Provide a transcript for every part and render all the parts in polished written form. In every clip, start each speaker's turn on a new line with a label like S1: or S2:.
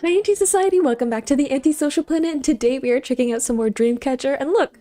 S1: Hi Anti-Society, welcome back to the Antisocial Planet, and today we are checking out some more Dreamcatcher, and look!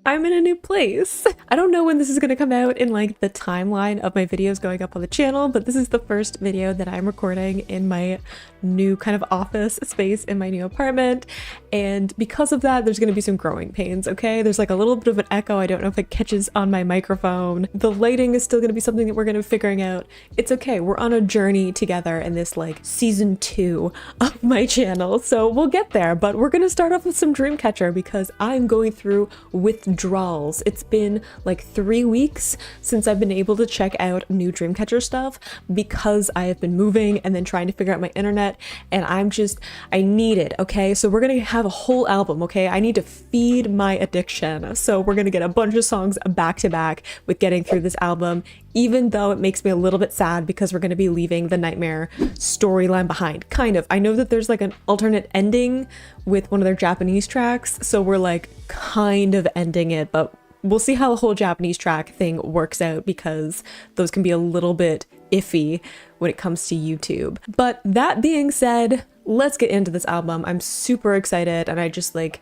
S1: I'm in a new place. I don't know when this is going to come out in like the timeline of my videos going up on the channel, but this is the first video that I'm recording in my new kind of office space in my new apartment. And because of that, there's going to be some growing pains, okay? There's like a little bit of an echo. I don't know if it catches on my microphone. The lighting is still going to be something that we're going to be figuring out. It's okay. We're on a journey together in this like season 2 of my channel. So we'll get there, but we're going to start off with some Dreamcatcher because I'm going through withdrawals. It's been like 3 weeks since I've been able to check out new Dreamcatcher stuff because I have been moving and then trying to figure out my internet, and I need it, okay? So we're gonna have a whole album, okay? I need to feed my addiction. So we're gonna get a bunch of songs back to back with getting through this album, even though it makes me a little bit sad because we're gonna be leaving the Nightmare storyline behind. Kind of. I know that there's like an alternate ending with one of their Japanese tracks, so we're like kind of ending it, but we'll see how the whole Japanese track thing works out because those can be a little bit iffy when it comes to YouTube. But that being said, let's get into this album. I'm super excited, and I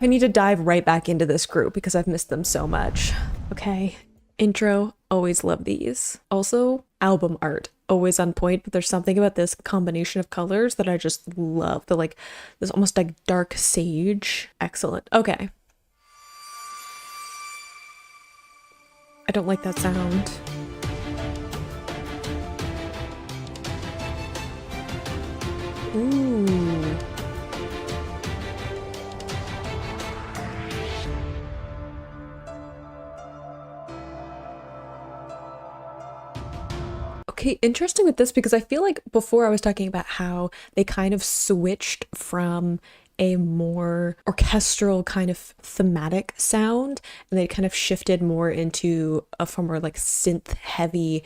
S1: need to dive right back into this group because I've missed them so much. Okay, intro, always love these. Also, album art, always on point, but there's something about this combination of colors that I just love. The like, this almost like dark sage. Excellent. Okay. I don't like that sound. Ooh. Okay, interesting with this because I feel like before I was talking about how they kind of switched from a more orchestral kind of thematic sound, and they kind of shifted more into a far more like synth heavy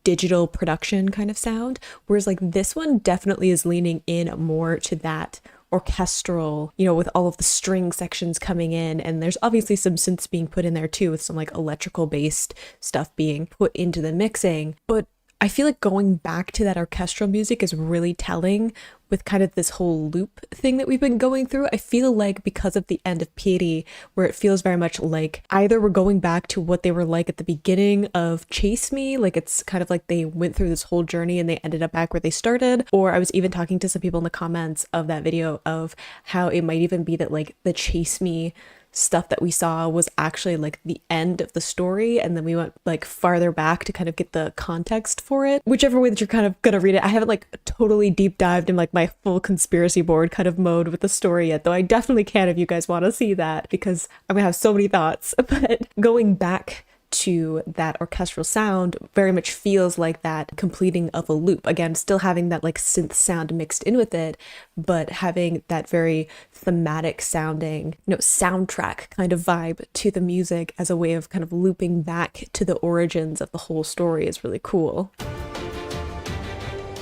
S1: digital production kind of sound, whereas like this one definitely is leaning in more to that orchestral, you know, with all of the string sections coming in, and there's obviously some synths being put in there too, with some like electrical based stuff being put into the mixing. But I feel like going back to that orchestral music is really telling with kind of this whole loop thing that we've been going through. I feel like because of the end of Piri, where it feels very much like either we're going back to what they were like at the beginning of Chase Me, like it's kind of like they went through this whole journey and they ended up back where they started, or I was even talking to some people in the comments of that video of how it might even be that like the Chase Me stuff that we saw was actually like the end of the story, and then we went like farther back to kind of get the context for it. Whichever way that you're kind of gonna read it, I haven't like totally deep dived in like my full conspiracy board kind of mode with the story yet, though I definitely can if you guys want to see that because I'm gonna have so many thoughts. But going back to that orchestral sound very much feels like that completing of a loop. Again, still having that like synth sound mixed in with it, but having that very thematic sounding, you know, soundtrack kind of vibe to the music as a way of kind of looping back to the origins of the whole story is really cool.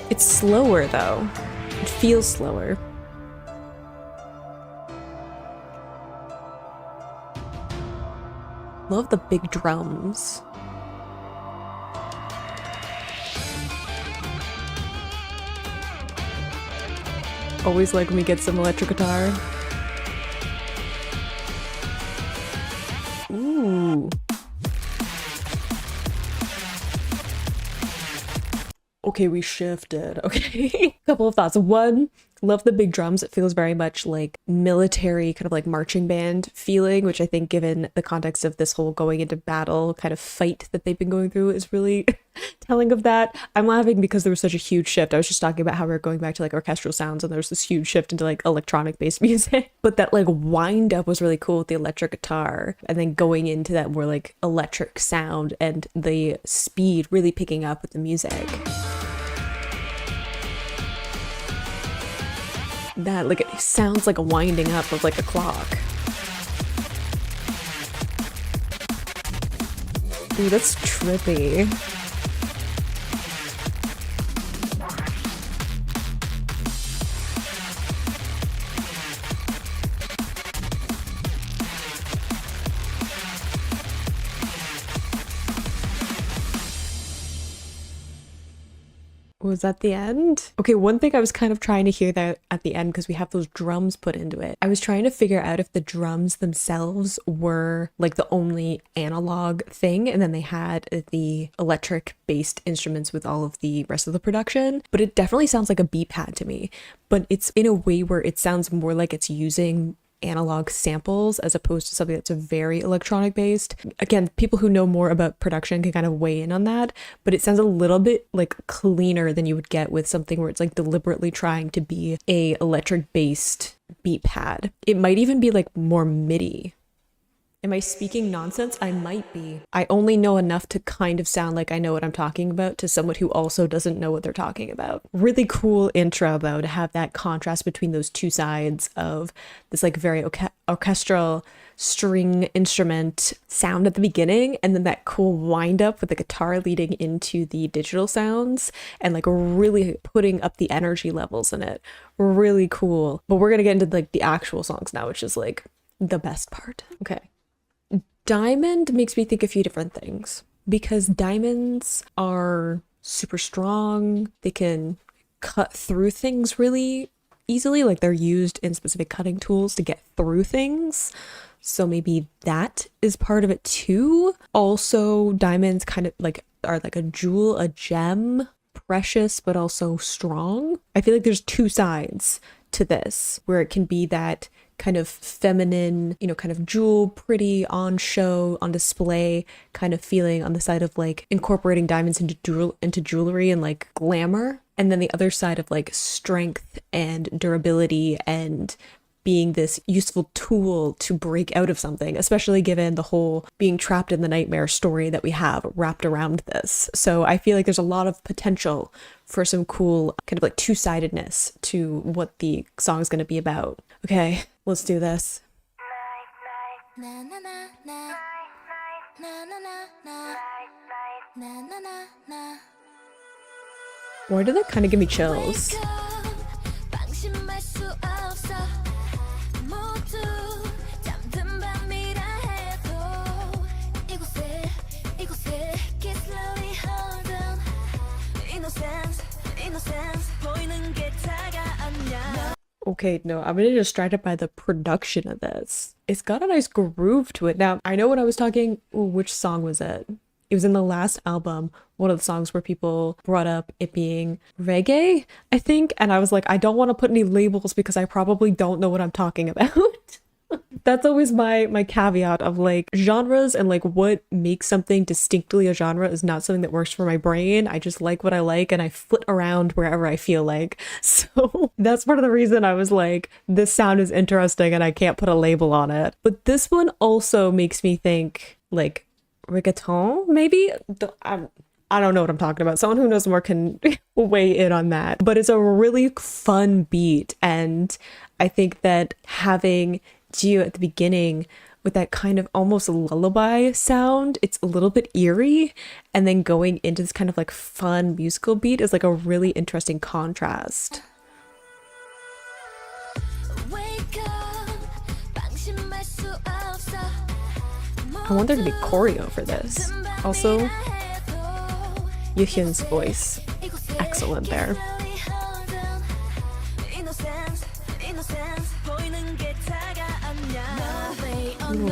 S1: It's slower though. It feels slower. Love the big drums. Always like when we get some electric guitar. Ooh. Okay, we shifted. Okay. Couple of thoughts. One, love the big drums. It feels very much like military, kind of like marching band feeling, which I think given the context of this whole going into battle kind of fight that they've been going through is really telling of that. I'm laughing because there was such a huge shift. I was just talking about how we we're going back to like orchestral sounds, and there was this huge shift into like electronic based music. But that like wind up was really cool with the electric guitar, and then going into that more like electric sound and the speed really picking up with the music. That like it sounds like a winding up of like a clock. Ooh, that's trippy. Was that the end? Okay, one thing I was kind of trying to hear that at the end, because we have those drums put into it. I was trying to figure out if the drums themselves were like the only analog thing, and then they had the electric based instruments with all of the rest of the production. But it definitely sounds like a beat pad to me. But it's in a way where it sounds more like it's using analog samples as opposed to something that's very electronic based. Again, people who know more about production can kind of weigh in on that, but it sounds a little bit like cleaner than you would get with something where it's like deliberately trying to be a electric based beat pad. It might even be like more MIDI. Am I speaking nonsense? I might be. I only know enough to kind of sound like I know what I'm talking about to someone who also doesn't know what they're talking about. Really cool intro though, to have that contrast between those two sides of this like very orchestral string instrument sound at the beginning, and then that cool wind up with the guitar leading into the digital sounds and like really putting up the energy levels in it. Really cool. But we're gonna get into like the actual songs now, which is like the best part. Okay. Diamond makes me think a few different things, because diamonds are super strong. They can cut through things really easily, like they're used in specific cutting tools to get through things. So maybe that is part of it too. Also, diamonds kind of like are like a jewel, a gem, precious but also strong. I feel like there's two sides to this, where it can be that kind of feminine, you know, kind of jewel, pretty, on show, on display kind of feeling on the side of like incorporating diamonds into jewelry and like glamour. And then the other side of like strength and durability and being this useful tool to break out of something, especially given the whole being trapped in the nightmare story that we have wrapped around this. So I feel like there's a lot of potential for some cool kind of like two-sidedness to what the song is going to be about. Okay, let's do this. Why did that kind of give me chills? Okay, no, I'm really distracted by the production of this. It's got a nice groove to it. Now, I know when I was talking, which song was it? It was in the last album, one of the songs where people brought up it being reggae, I think. And I was like, I don't want to put any labels because I probably don't know what I'm talking about. That's always my caveat of like genres, and like what makes something distinctly a genre is not something that works for my brain. I just like what I like and I flit around wherever I feel like. So that's part of the reason I was like, this sound is interesting and I can't put a label on it. But this one also makes me think like reggaeton, maybe? I don't know what I'm talking about. Someone who knows more can weigh in on that. But it's a really fun beat, and I think that having Gio at the beginning with that kind of almost lullaby sound, it's a little bit eerie, and then going into this kind of like fun musical beat is like a really interesting contrast. I want there to be choreo for this. Also, Yuhyun's voice, excellent there. Ooh.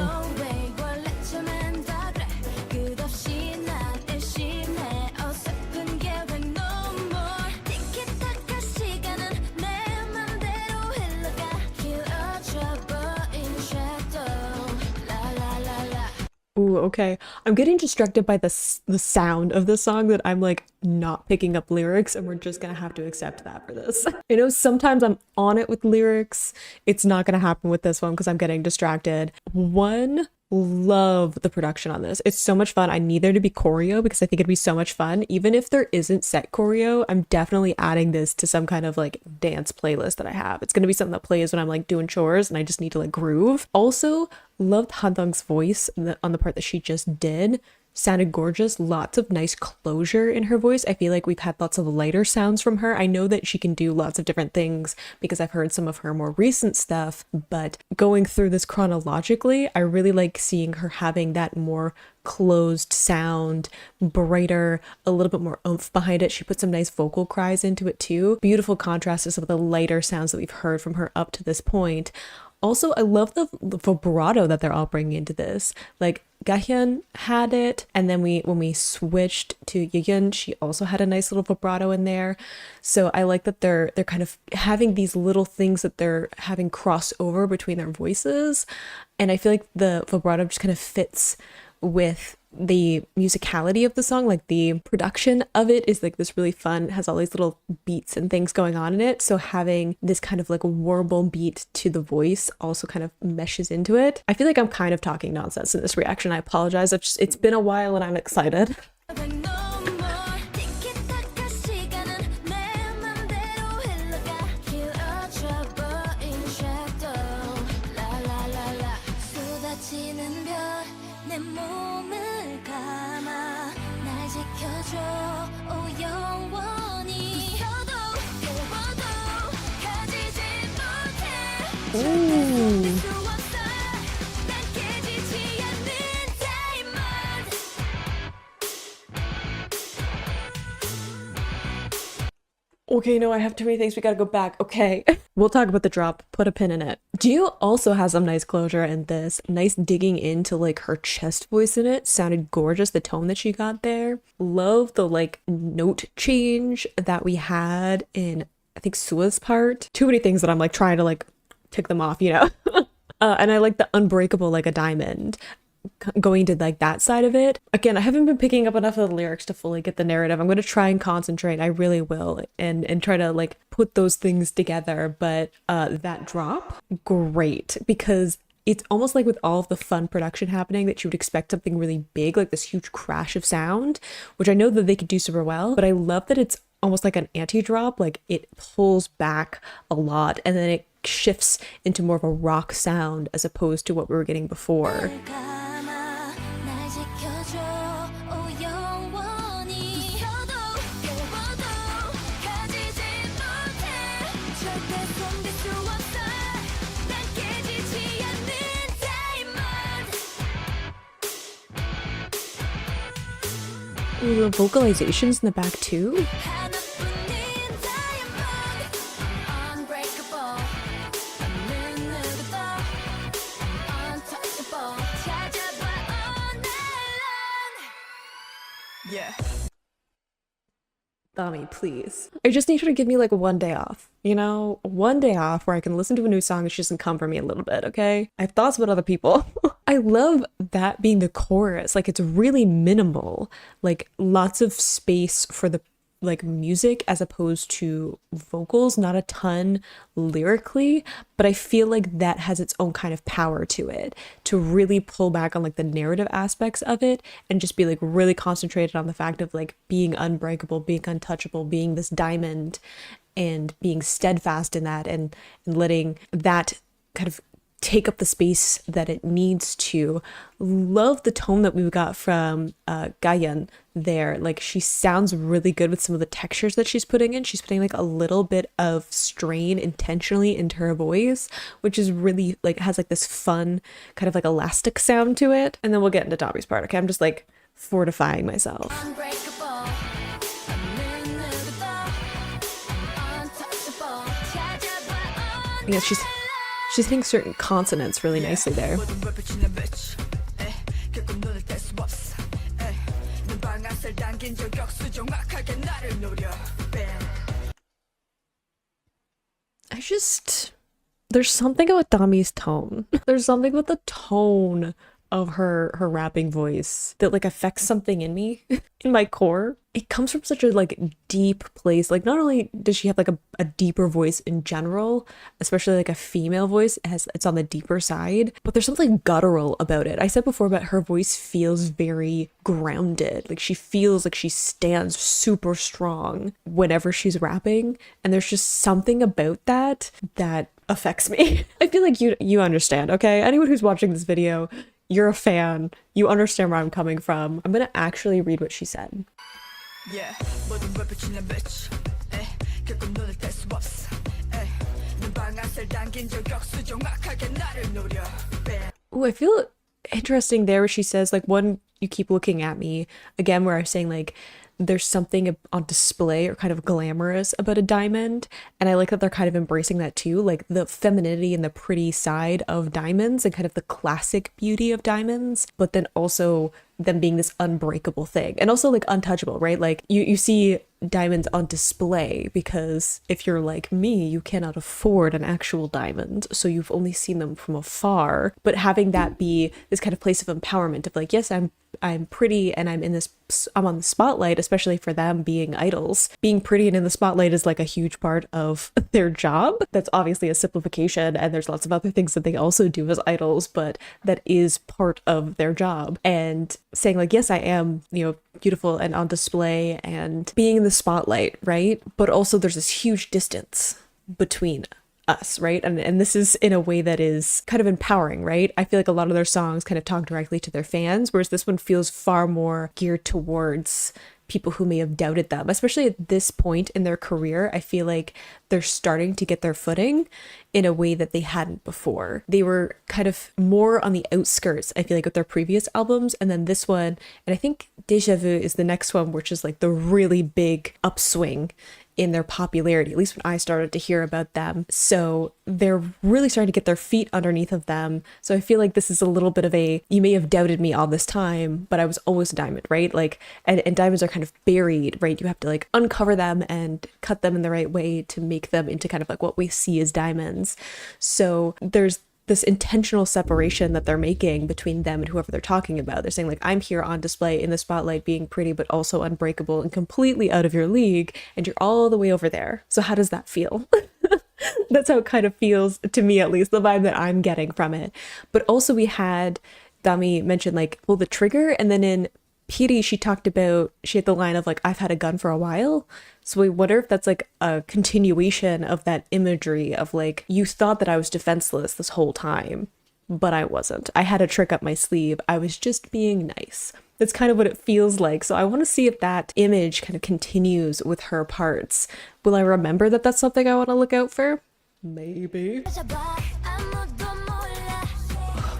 S1: Ooh, okay. I'm getting distracted by the sound of the song that I'm like not picking up lyrics, and we're just gonna have to accept that for this. I know sometimes I'm on it with lyrics. It's not gonna happen with this one because I'm getting distracted. Love the production on this. It's so much fun. I need there to be choreo because I think it'd be so much fun. Even if there isn't set choreo, I'm definitely adding this to some kind of like dance playlist that I have. It's gonna be something that plays when I'm like doing chores and I just need to like groove. Also, loved Handong's voice on the part that she just did. sounded gorgeous. Lots of nice closure in her voice. I feel like we've had lots of lighter sounds from her. I know that she can do lots of different things because I've heard some of her more recent stuff, but going through this chronologically, I really like seeing her having that more closed sound, brighter, a little bit more oomph behind it. She put some nice vocal cries into it too. Beautiful contrast to some of the lighter sounds that we've heard from her up to this point. Also, I love the vibrato that they're all bringing into this. Like, Gahyun had it, and then when we switched to Yeon, she also had a nice little vibrato in there. So I like that they're kind of having these little things that they're having cross over between their voices, and I feel like the vibrato just kind of fits with the musicality of the song. Like, the production of it is like this really fun, has all these little beats and things going on in it, so having this kind of like warble beat to the voice also kind of meshes into it. I feel like I'm kind of talking nonsense in this reaction. I apologize. It's been a while and I'm excited. Ooh. Okay, no, I have too many things. We gotta go back. Okay. We'll talk about the drop. Put a pin in it. Gio also has some nice closure in this. Nice digging into like her chest voice in it. Sounded gorgeous. The tone that she got there. Love the like note change that we had in, I think, Sua's part. Too many things that I'm like trying to like tick them off, you know? And I like the unbreakable like a diamond. Going to like that side of it. Again, I haven't been picking up enough of the lyrics to fully get the narrative. I'm going to try and concentrate. I really will, and try to like put those things together. But that drop, great, because it's almost like with all of the fun production happening that you would expect something really big, like this huge crash of sound, which I know that they could do super well. But I love that it's almost like an anti-drop. Like, it pulls back a lot and then it shifts into more of a rock sound as opposed to what we were getting before. Ooh, the vocalizations in the back too. Yeah. Dami, please. I just need her to give me like one day off, you know? One day off where I can listen to a new song and she doesn't come for me a little bit, okay? I have thoughts about other people. I love that being the chorus. Like, it's really minimal. Like, lots of space for the like music as opposed to vocals, not a ton lyrically, but I feel like that has its own kind of power to it, to really pull back on like the narrative aspects of it and just be like really concentrated on the fact of like being unbreakable, being untouchable, being this diamond, and being steadfast in that, and letting that kind of take up the space that it needs to. Love the tone that we got from Gayeon there. Like, she sounds really good with some of the textures that she's putting in. She's putting like a little bit of strain intentionally into her voice, which is really like, has like this fun kind of like elastic sound to it. And then we'll get into Dami's part. Okay, I'm just like fortifying myself. Yeah, she's hitting certain consonants really nicely there. There's something about Dami's tone. There's something about the tone of her rapping voice that like affects something in me, in my core. It comes from such a like deep place. Like, not only does she have like a deeper voice in general, especially like a female voice, it's on the deeper side, but there's something guttural about it. I said before, but her voice feels very grounded. Like, she feels like she stands super strong whenever she's rapping, and there's just something about that affects me. I feel like you understand, okay? Anyone who's watching this video, you're a fan. You understand where I'm coming from. I'm gonna actually read what she said.
S2: Yeah, 모든 걸 비추는 bitch. 결국 눈을 뗄 수 없어. 눈방아쇠를 당긴 저격수 정확하게 나를 노려.
S1: Ooh, I feel interesting there where she says, like, one, you keep looking at me. Again, where I'm saying, like, there's something on display or kind of glamorous about a diamond. And I like that they're kind of embracing that too, like the femininity and the pretty side of diamonds and kind of the classic beauty of diamonds, but then also them being this unbreakable thing and also like untouchable, right? Like you see diamonds on display because if you're like me, you cannot afford an actual diamond, so you've only seen them from afar. But having that be this kind of place of empowerment of like, yes, I'm pretty and I'm on the spotlight, especially for them being idols. Being pretty and in the spotlight is like a huge part of their job. That's obviously a simplification, and there's lots of other things that they also do as idols, but that is part of their job. And saying like, yes, I am, beautiful and on display and being in the spotlight, right? But also there's this huge distance between us, right? And this is in a way that is kind of empowering, right? I feel like a lot of their songs kind of talk directly to their fans, whereas this one feels far more geared towards people who may have doubted them, especially at this point in their career. I feel like they're starting to get their footing in a way that they hadn't before. They were kind of more on the outskirts, I feel like, with their previous albums. And then this one, and I think Déjà Vu is the next one, which is like the really big upswing in their popularity, at least when I started to hear about them. So they're really starting to get their feet underneath of them. So I feel like this is a little bit of a, you may have doubted me all this time, but I was always a diamond, right? Like, and diamonds are kind of buried, right? You have to like uncover them and cut them in the right way to make them into kind of like what we see as diamonds. So there's this intentional separation that they're making between them and whoever they're talking about. They're saying like, I'm here on display in the spotlight being pretty, but also unbreakable and completely out of your league, and you're all the way over there. So how does that feel? That's how it kind of feels to me, at least the vibe that I'm getting from it. But also we had Dami mention like, pull the trigger, and then in Piri, she had the line of like, I've had a gun for a while. So we wonder if that's like a continuation of that imagery of like, you thought that I was defenseless this whole time, but I wasn't. I had a trick up my sleeve. I was just being nice. That's kind of what it feels like. So I want to see if that image kind of continues with her parts. Will I remember that that's something I want to look out for? Maybe.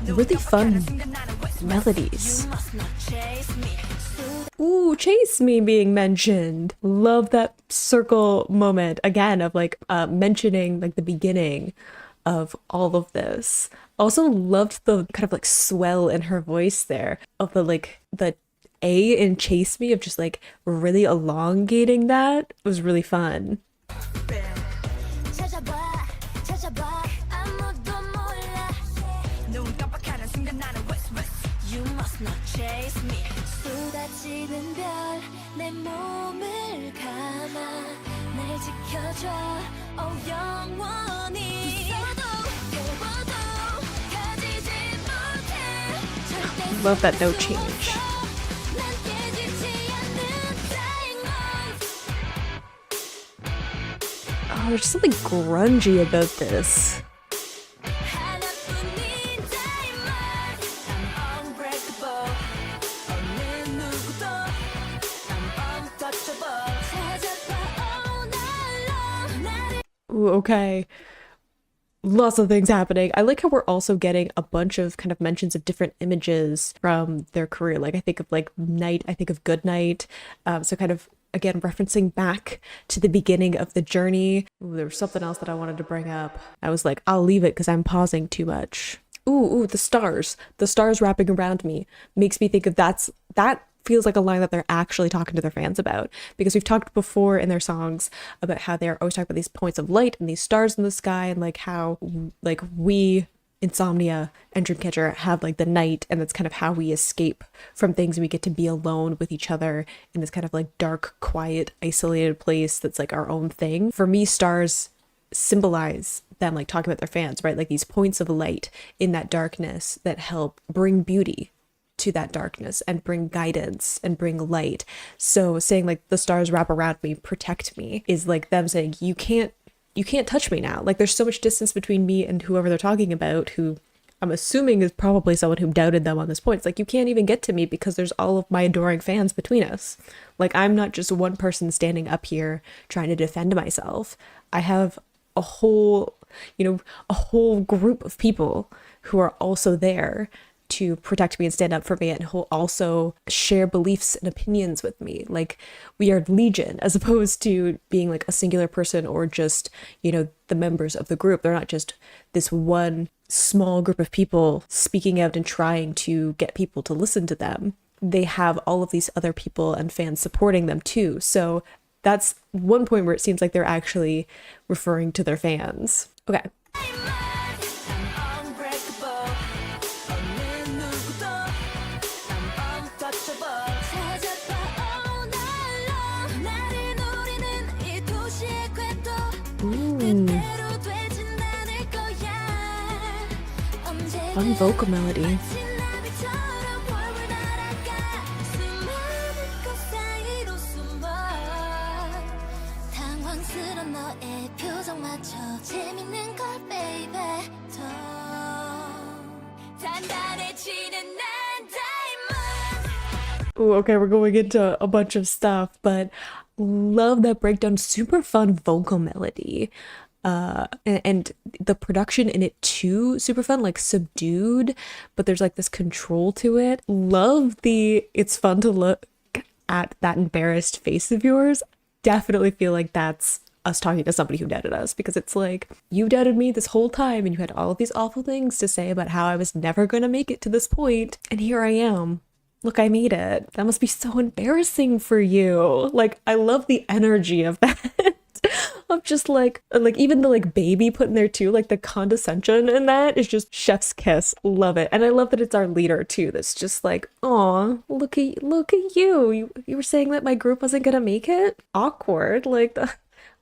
S1: Really fun melodies. Ooh, Chase Me being mentioned. Love that circle moment again of like mentioning like the beginning of all of this. Also loved the kind of like swell in her voice there of the A in Chase Me, of just like really elongating that. It was really fun. Love that note change. Oh, there's something grungy about this. Ooh, okay. Lots of things happening. I like how we're also getting a bunch of kind of mentions of different images from their career. Like I think of like Night, I think of Good Night. So kind of, again, referencing back to the beginning of the journey. Ooh, there was something else that I wanted to bring up. I was like, I'll leave it because I'm pausing too much. Ooh, the stars. The stars wrapping around me makes me think of that feels like a line that they're actually talking to their fans about, because we've talked before in their songs about how they're always talking about these points of light and these stars in the sky, and like how like we, Insomnia and Dreamcatcher, have like the night, and that's kind of how we escape from things, and we get to be alone with each other in this kind of like dark, quiet, isolated place that's like our own thing. For me, stars symbolize them like talking about their fans, right? Like these points of light in that darkness that help bring beauty to that darkness and bring guidance and bring light. So saying like the stars wrap around me, protect me, is like them saying you can't touch me now. Like there's so much distance between me and whoever they're talking about, who I'm assuming is probably someone who doubted them on this point. It's like, you can't even get to me because there's all of my adoring fans between us. Like, I'm not just one person standing up here trying to defend myself. I have a whole, a whole group of people who are also there to protect me and stand up for me, and who'll also share beliefs and opinions with me. Like, we are legion, as opposed to being like a singular person or just, the members of the group. They're not just this one small group of people speaking out and trying to get people to listen to them. They have all of these other people and fans supporting them too. So that's one point where it seems like they're actually referring to their fans. Okay. Fun vocal melody. Ooh, okay, we're going into a bunch of stuff, but love that breakdown. Super fun vocal melody. And the production in it too, super fun, like subdued, but there's like this control to it. Love it's fun to look at that embarrassed face of yours. Definitely feel like that's us talking to somebody who doubted us, because it's like, you doubted me this whole time and you had all of these awful things to say about how I was never gonna make it to this point, and here I am. Look, I made it. That must be so embarrassing for you. Like, I love the energy of that. Of just like even the like baby put in there too, like the condescension in that is just chef's kiss. Love it. And I love that it's our leader too, that's just like, oh, look at you. You were saying that my group wasn't gonna make it? Awkward. Like,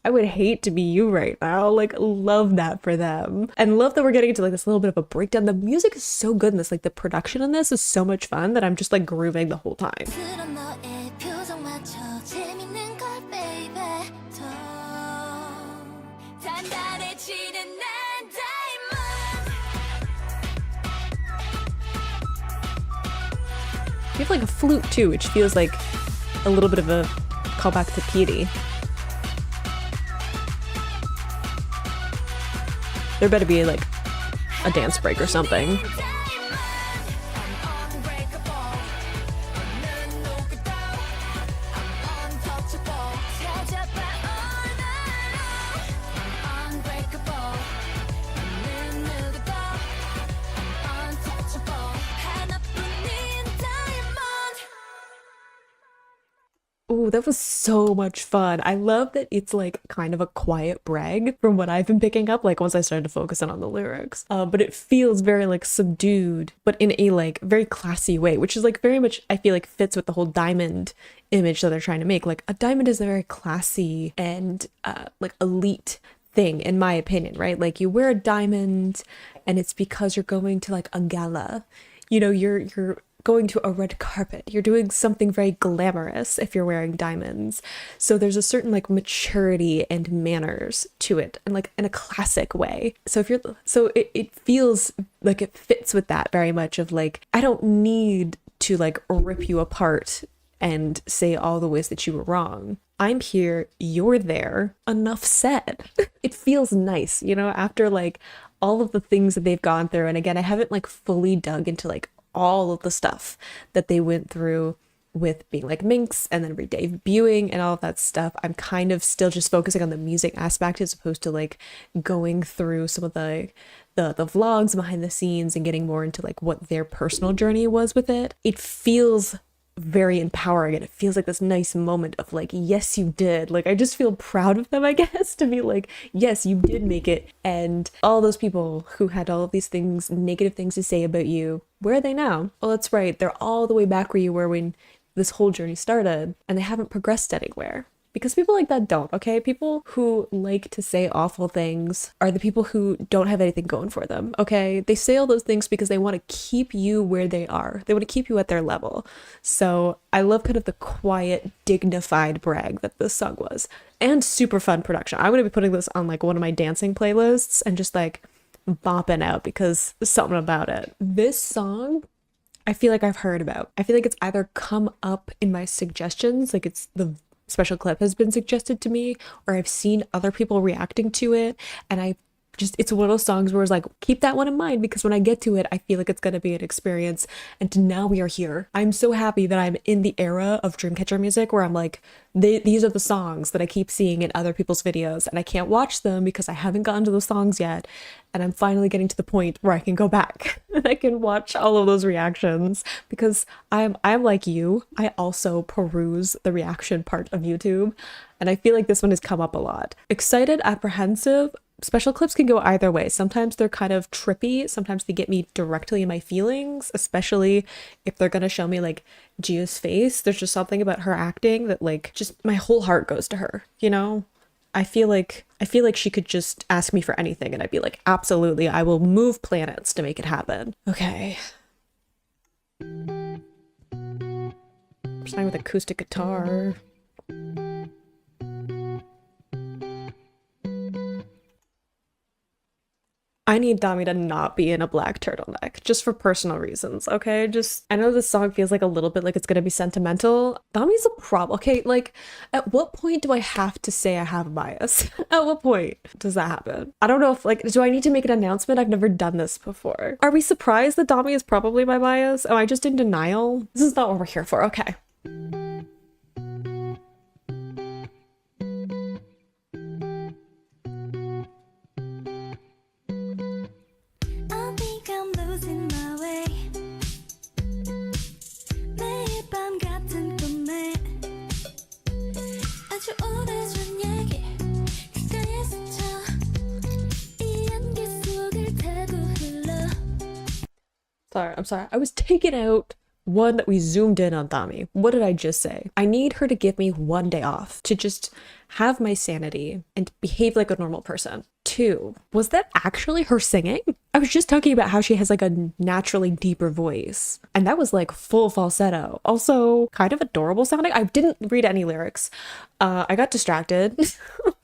S1: I would hate to be you right now. Like, love that for them. And love that we're getting into like this little bit of a breakdown. The music is so good in this. Like, the production in this is so much fun that I'm just like grooving the whole time. You have like a flute too, which feels like a little bit of a callback to Piri. There better be like a dance break or something. Oh, that was so much fun. I love that it's like kind of a quiet brag from what I've been picking up, like once I started to focus in on the lyrics. But it feels very like subdued, but in a like very classy way, which is like very much, I feel like, fits with the whole diamond image that they're trying to make. Like, a diamond is a very classy and like elite thing, in my opinion, right? Like, you wear a diamond and it's because you're going to like a gala. You're going to a red carpet. You're doing something very glamorous if you're wearing diamonds. So there's a certain like maturity and manners to it, and like in a classic way. So it feels like it fits with that very much of like, I don't need to like rip you apart and say all the ways that you were wrong. I'm here, you're there, enough said. It feels nice, after like all of the things that they've gone through. And again, I haven't like fully dug into like all of the stuff that they went through with being like Minx and then redebuting and all of that stuff. I'm kind of still just focusing on the music aspect as opposed to like going through some of the vlogs behind the scenes and getting more into like what their personal journey was with it. It feels very empowering, and it feels like this nice moment of like, yes, you did. Like, I just feel proud of them, I guess, to be like, yes, you did make it. And all those people who had all of these things, negative things to say about you, where are they now? Well, that's right, they're all the way back where you were when this whole journey started, and they haven't progressed anywhere. Because people like that don't, okay? People who like to say awful things are the people who don't have anything going for them, okay? They say all those things because they want to keep you where they are. They want to keep you at their level. So I love kind of the quiet, dignified brag that this song was. And super fun production. I'm going to be putting this on like one of my dancing playlists and just like bopping out because there's something about it. This song, I feel like I've heard about. I feel like it's either come up in my suggestions, like it's the special clip has been suggested to me, or I've seen other people reacting to it, and it's one of those songs where it's like, keep that one in mind, because when I get to it, I feel like it's going to be an experience. And now we are here. I'm so happy that I'm in the era of dreamcatcher music where I'm like, these are the songs that I keep seeing in other people's videos, and I can't watch them because I haven't gotten to those songs yet. And I'm finally getting to the point where I can go back and I can watch all of those reactions, because I'm like you. I also peruse the reaction part of YouTube, and I feel like this one has come up a lot. Excited, apprehensive. Special clips can go either way. Sometimes they're kind of trippy. Sometimes they get me directly in my feelings, especially if they're gonna show me like Gia's face. There's just something about her acting that like just my whole heart goes to her, you know? I feel like she could just ask me for anything and I'd be like, absolutely, I will move planets to make it happen. Okay. Starting with acoustic guitar. I need Dami to not be in a black turtleneck, just for personal reasons, okay? I know this song feels like a little bit like it's gonna be sentimental. Dami's a problem, okay? Like, at what point do I have to say I have a bias? At what point does that happen? I don't know if, like, do I need to make an announcement? I've never done this before. Are we surprised that Dami is probably my bias? Am I just in denial? This is not what we're here for, okay. I'm sorry. I was taking out one that we zoomed in on Dami. What did I just say? I need her to give me one day off to just have my sanity and behave like a normal person. 2, was that actually her singing? I was just talking about how she has like a naturally deeper voice, and that was like full falsetto. Also kind of adorable sounding. I didn't read any lyrics. I got distracted.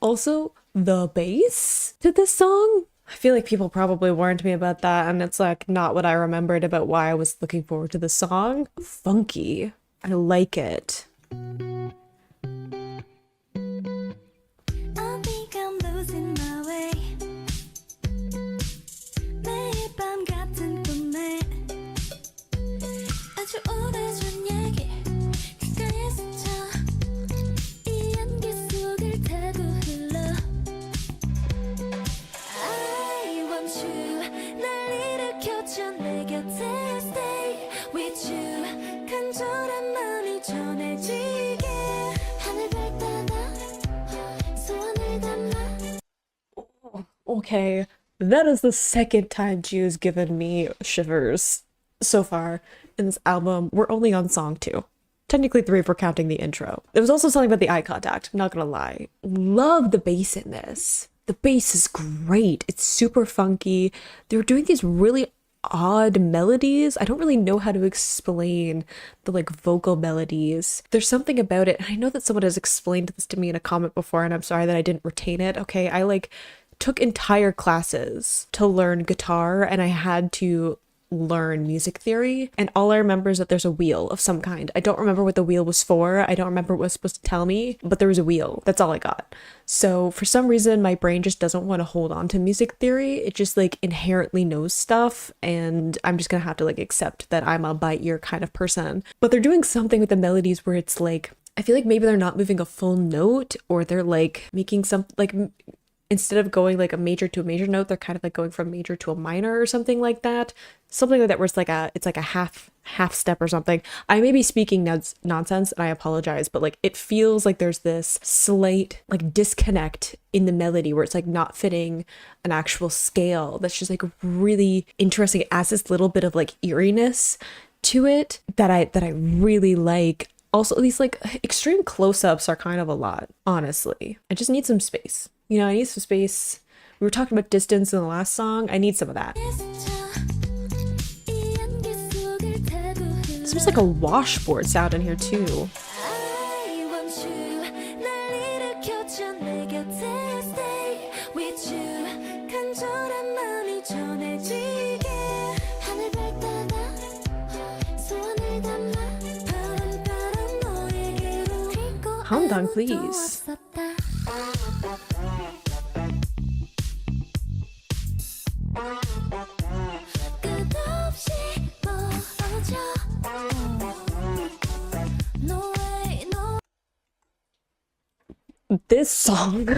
S1: Also, the bass to this song, I feel like people probably warned me about that, and it's like not what I remembered about why I was looking forward to the song. Funky. I like it. Okay, that is the second time Gia's given me shivers so far in this album. We're only on song 2. Technically 3 if we're counting the intro. There was also something about the eye contact, I'm not gonna lie. Love the bass in this. The bass is great. It's super funky. They're doing these really odd melodies. I don't really know how to explain the like vocal melodies. There's something about it. And I know that someone has explained this to me in a comment before, and I'm sorry that I didn't retain it. Okay, I like took entire classes to learn guitar, and I had to learn music theory, and all I remember is that there's a wheel of some kind. I don't remember what the wheel was for. I don't remember what it was supposed to tell me, but there was a wheel. That's all I got. So for some reason my brain just doesn't want to hold on to music theory. It just like inherently knows stuff, and I'm just gonna have to like accept that I'm a by ear kind of person. But they're doing something with the melodies where it's like, I feel like maybe they're not moving a full note, or they're like making some like, instead of going like a major to a major note, they're kind of like going from major to a minor or something like that. Something like that where it's like a half step or something. I may be speaking nonsense and I apologize, but like it feels like there's this slight like disconnect in the melody where it's like not fitting an actual scale. That's just like really interesting. It adds this little bit of like eeriness to it that I really like. Also, these like extreme close-ups are kind of a lot, honestly. I just need some space. You know, I need some space. We were talking about distance in the last song. I need some of that. There's like a washboard sound in here too. Calm down, please. This song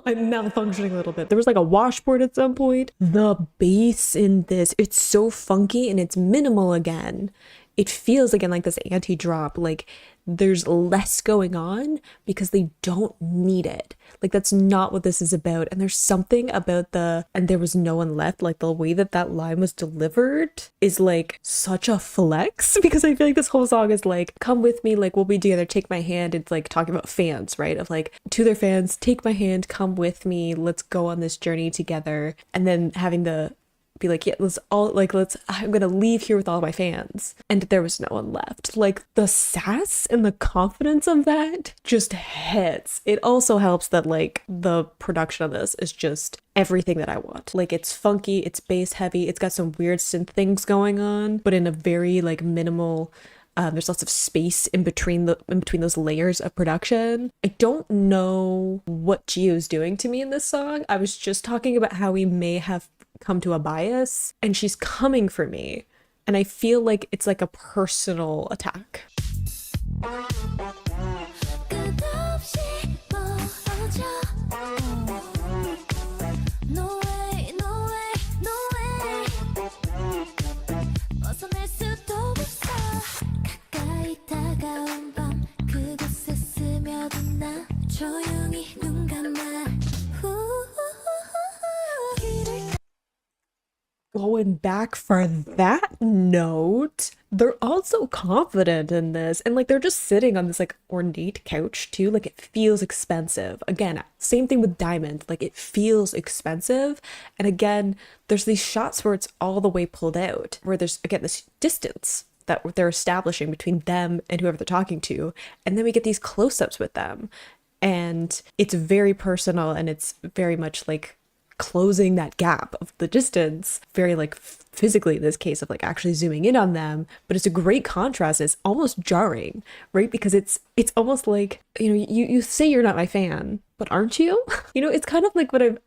S1: I'm malfunctioning a little bit. There was like a washboard at some point. The bass in this, it's so funky and it's minimal again. It feels again like this anti-drop, like there's less going on because they don't need it. Like that's not what this is about. And there's something about and there was no one left, like the way that that line was delivered is like such a flex, because I feel like this whole song is like, come with me, like we'll be together, take my hand. It's like talking about fans, right? Of like, to their fans, take my hand, come with me, let's go on this journey together. And then having the be like, yeah, I'm gonna leave here with all my fans. And there was no one left. Like the sass and the confidence of that just hits. It also helps that like the production of this is just everything that I want. Like it's funky, it's bass heavy, it's got some weird synth things going on, but in a very like minimal, there's lots of space in between those layers of production. I don't know what Gio's doing to me in this song. I was just talking about how we may have come to a bias, and she's coming for me, and I feel like it's like a personal attack. Going back for that note, they're also confident in this, and like they're just sitting on this like ornate couch too. Like it feels expensive. Again, same thing with Diamond, like it feels expensive. And again, there's these shots where it's all the way pulled out, where there's again this distance that they're establishing between them and whoever they're talking to, and then we get these close-ups with them, and it's very personal, and it's very much like closing that gap of the distance, very like physically in this case of like actually zooming in on them. But it's a great contrast. It's almost jarring, right? Because it's almost like, you know, you say you're not my fan, but aren't you? You know, it's kind of like what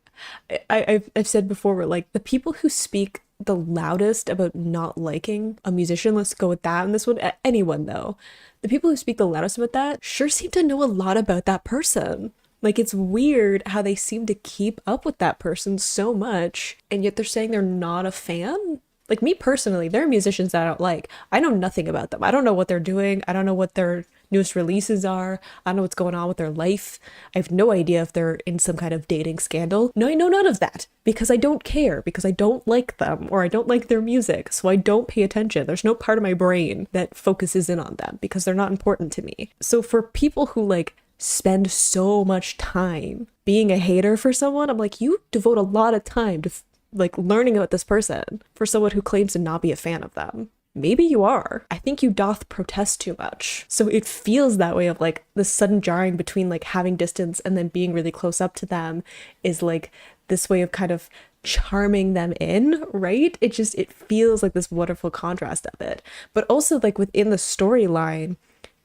S1: I've said before, where like the people who speak the loudest about not liking a musician, let's go with that in this one, anyone though, the people who speak the loudest about that sure seem to know a lot about that person. Like, it's weird how they seem to keep up with that person so much, and yet they're saying they're not a fan. Like, me personally, there are musicians that I don't like. I know nothing about them. I don't know what they're doing. I don't know what their newest releases are. I don't know what's going on with their life. I have no idea if they're in some kind of dating scandal. No, I know none of that, because I don't care, because I don't like them, or I don't like their music, so I don't pay attention. There's no part of my brain that focuses in on them, because they're not important to me. So for people who, like, spend so much time being a hater for someone, I'm like, you devote a lot of time to like learning about this person for someone who claims to not be a fan of them. Maybe you are. I think you doth protest too much. So it feels that way of like the sudden jarring between like having distance and then being really close up to them is like this way of kind of charming them in, right? It feels like this wonderful contrast of it. But also like within the storyline,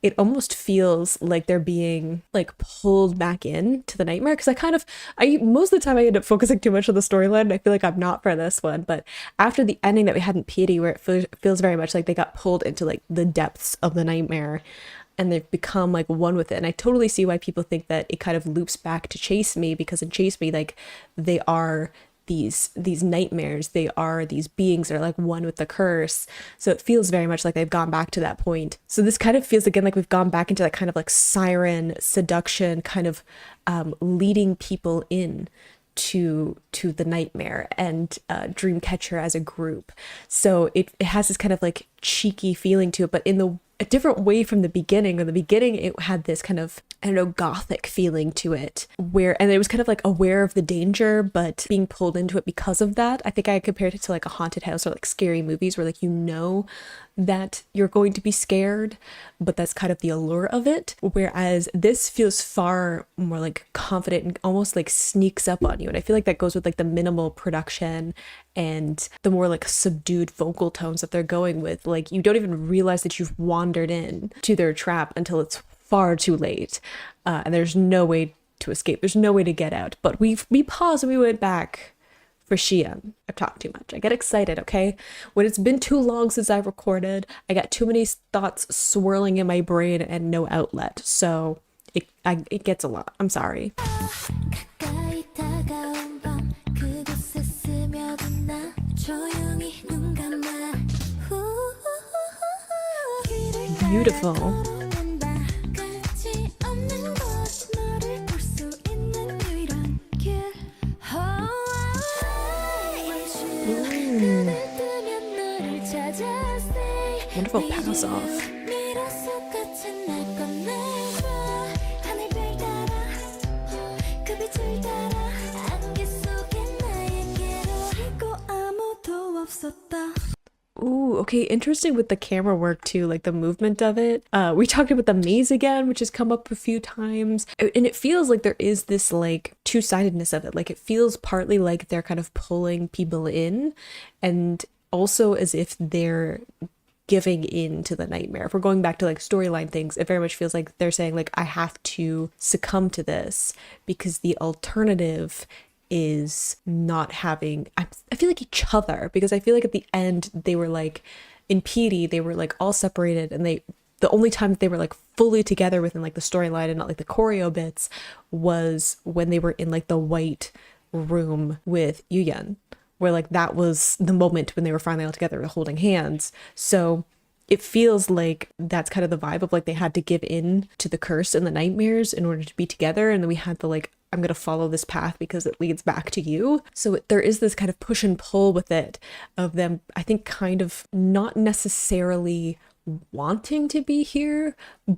S1: it almost feels like they're being like pulled back in to the nightmare, because I most of the time I end up focusing too much on the storyline, and I feel like I'm not for this one. But after the ending that we had in Piri, where it feels very much like they got pulled into like the depths of the nightmare and they've become like one with it, and I totally see why people think that it kind of loops back to Chase Me, because in Chase Me, like, they are these nightmares, they are these beings that are like one with the curse. So it feels very much like they've gone back to that point. So this kind of feels again like we've gone back into that kind of like siren seduction, kind of leading people in to the nightmare, and Dreamcatcher as a group. So it has this kind of like cheeky feeling to it, but in a different way from the beginning. In the beginning, it had this kind of, I don't know, gothic feeling to it, and it was kind of like aware of the danger, but being pulled into it because of that. I think I compared it to like a haunted house or like scary movies, where like, you know that you're going to be scared, but that's kind of the allure of it. Whereas this feels far more like confident and almost like sneaks up on you. And I feel like that goes with like the minimal production and the more like subdued vocal tones that they're going with. Like, you don't even realize that you've wandered in to their trap until it's far too late, and there's no way to escape. There's no way to get out. But we paused and we went back for Xi'an. I've talked too much. I get excited, okay? When it's been too long since I've recorded, I got too many thoughts swirling in my brain and no outlet. So it gets a lot. I'm sorry. Beautiful. Wonderful pass off. Ooh, okay, interesting with the camera work too, like the movement of it. We talked about the maze again, which has come up a few times, and it feels like there is this like two-sidedness of it. Like it feels partly like they're kind of pulling people in, and also as if they're giving in to the nightmare. If we're going back to like storyline things, it very much feels like they're saying like, I have to succumb to this because the alternative is not having, I feel like each other, because I feel like at the end they were like, in Piri they were like all separated, and the only time that they were like fully together within like the storyline and not like the choreo bits was when they were in like the white room with Yuyan, where like that was the moment when they were finally all together holding hands. So it feels like that's kind of the vibe of like they had to give in to the curse and the nightmares in order to be together, and then we had the like, I'm going to follow this path because it leads back to you. So there is this kind of push and pull with it of them, I think, kind of not necessarily wanting to be here,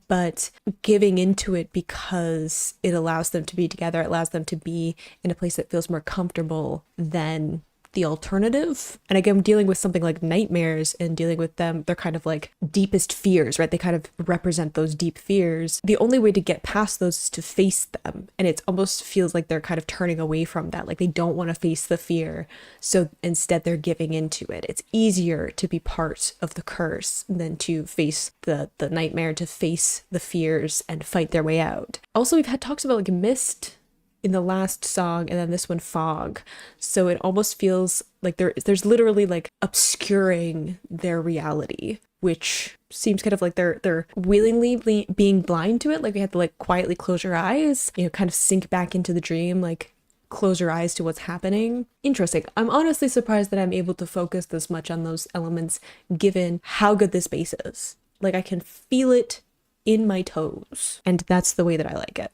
S1: but giving into it because it allows them to be together. It allows them to be in a place that feels more comfortable than the alternative. And again, dealing with something like nightmares and dealing with them, they're kind of like deepest fears, right? They kind of represent those deep fears. The only way to get past those is to face them. And it almost feels like they're kind of turning away from that. Like they don't want to face the fear. So instead they're giving into it. It's easier to be part of the curse than to face the nightmare, to face the fears and fight their way out. Also, we've had talks about like mist in the last song, and then this one fog, so it almost feels like there's literally like obscuring their reality, which seems kind of like they're willingly being blind to it. Like we have to like quietly close your eyes, you know, kind of sink back into the dream, like close your eyes to what's happening. Interesting. I'm honestly surprised that I'm able to focus this much on those elements given how good this bass is. Like I can feel it in my toes, and that's the way that I like it.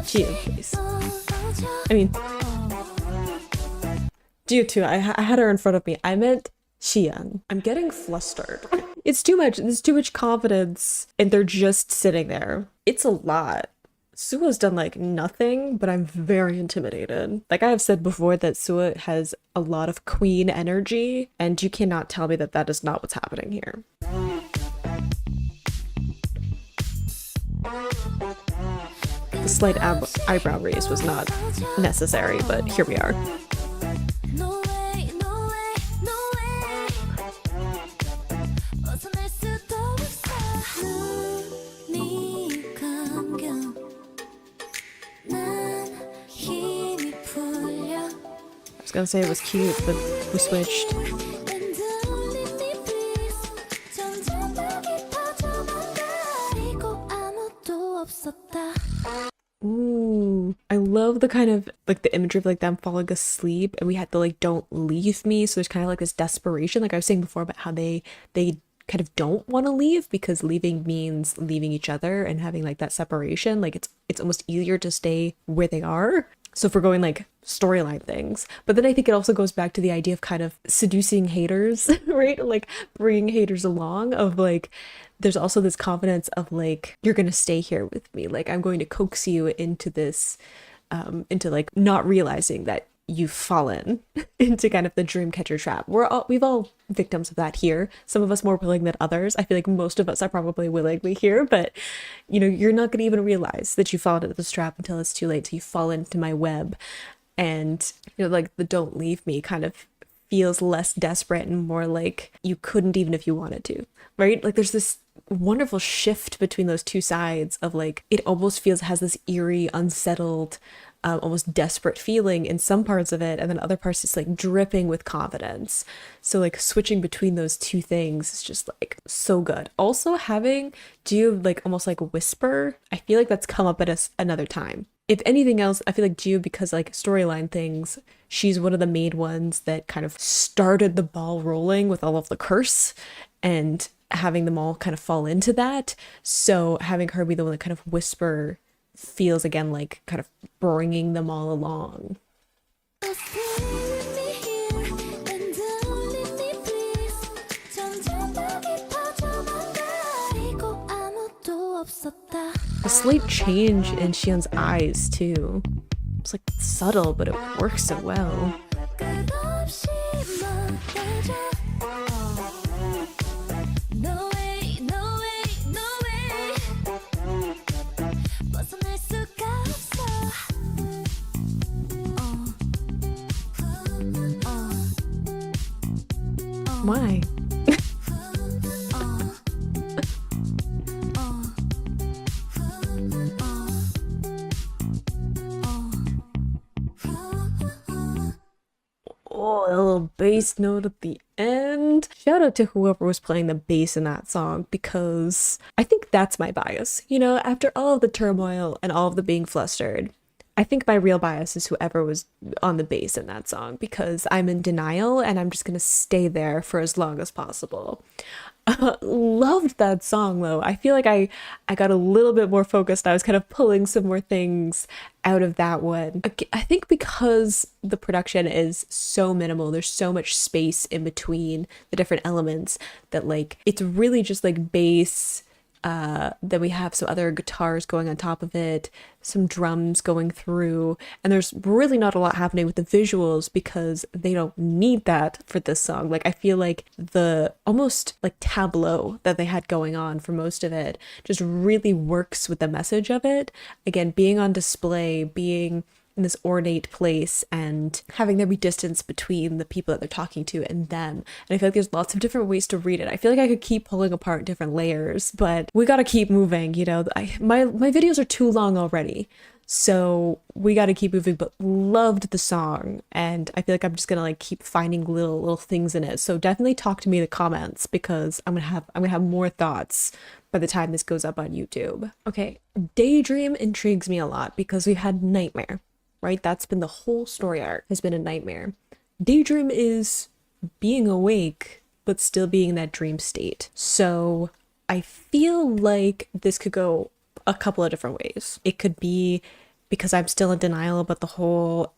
S1: Please. I mean, Geo too. I had her in front of me. I meant Xi'an. I'm getting flustered. It's too much. There's too much confidence, and they're just sitting there. It's a lot. Sua's done like nothing, but I'm very intimidated. Like I have said before that Sua has a lot of queen energy, and you cannot tell me that that is not what's happening here. The slight eyebrow raise was not necessary, but here we are. I was gonna say it was cute, but we switched. Ooh, I love the kind of like the imagery of like them falling asleep, and we had the like don't leave me, so there's kind of like this desperation, like I was saying before about how they kind of don't want to leave because leaving means leaving each other and having like that separation. Like it's almost easier to stay where they are. So if we're going like storyline things, but then I think it also goes back to the idea of kind of seducing haters, right? Like bringing haters along, of like there's also this confidence of like, you're gonna stay here with me, like I'm going to coax you into this into like not realizing that you've fallen into kind of the dreamcatcher trap. We've all victims of that here. Some of us more willing than others. I feel like most of us are probably willingly here, but you know, you're not going to even realize that you fall into this trap until it's too late. So you fall into my web, and you know, like the "don't leave me" kind of feels less desperate and more like you couldn't even if you wanted to, right? Like there's this wonderful shift between those two sides of like, it almost feels, has this eerie, unsettled, almost desperate feeling in some parts of it, and then other parts it's like dripping with confidence. So like switching between those two things is just like so good. Also having Gio like almost like whisper, I feel like that's come up at another time. If anything else, I feel like Gio, because like storyline things, she's one of the main ones that kind of started the ball rolling with all of the curse and having them all kind of fall into that. So having her be the one that kind of whisper feels again like kind of bringing them all along. A slight change in Xian's eyes too. It's like subtle, but it works so well. Why? Oh, a little bass note at the end. Shout out to whoever was playing the bass in that song, because I think that's my bias. You know, after all of the turmoil and all of the being flustered, I think my real bias is whoever was on the bass in that song, because I'm in denial and I'm just gonna stay there for as long as possible. Loved that song though. I feel like I got a little bit more focused. I was kind of pulling some more things out of that one. I think because the production is so minimal, there's so much space in between the different elements that like it's really just like bass. Then we have some other guitars going on top of it, some drums going through, and there's really not a lot happening with the visuals because they don't need that for this song. Like I feel like the almost like tableau that they had going on for most of it just really works with the message of it. Again, being on display, being in this ornate place and having there be distance between the people that they're talking to and them. And I feel like there's lots of different ways to read it. I feel like I could keep pulling apart different layers, but we gotta keep moving, you know. My videos are too long already, so we gotta keep moving. But loved the song, and I feel like I'm just gonna like keep finding little things in it. So definitely talk to me in the comments, because I'm gonna have more thoughts by the time this goes up on YouTube. Okay, Daydream intrigues me a lot because we've had Nightmare. Right? That's been the whole story arc, has been a nightmare. Daydream is being awake, but still being in that dream state. So I feel like this could go a couple of different ways. It could be because I'm still in denial about the whole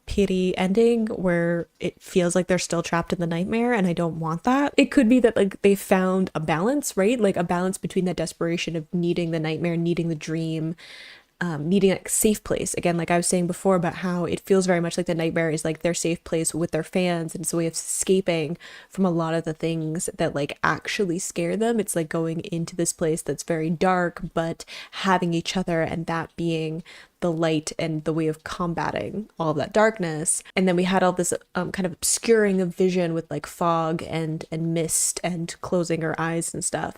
S1: Piri ending, where it feels like they're still trapped in the nightmare and I don't want that. It could be that like they found a balance, right? Like a balance between that desperation of needing the nightmare, needing the dream, needing a safe place. Again, like I was saying before about how it feels very much like the nightmare is like their safe place with their fans, and it's a way of escaping from a lot of the things that like actually scare them. It's like going into this place that's very dark, but having each other, and that being the light and the way of combating all of that darkness. And then we had all this kind of obscuring of vision with like fog and mist and closing our eyes and stuff.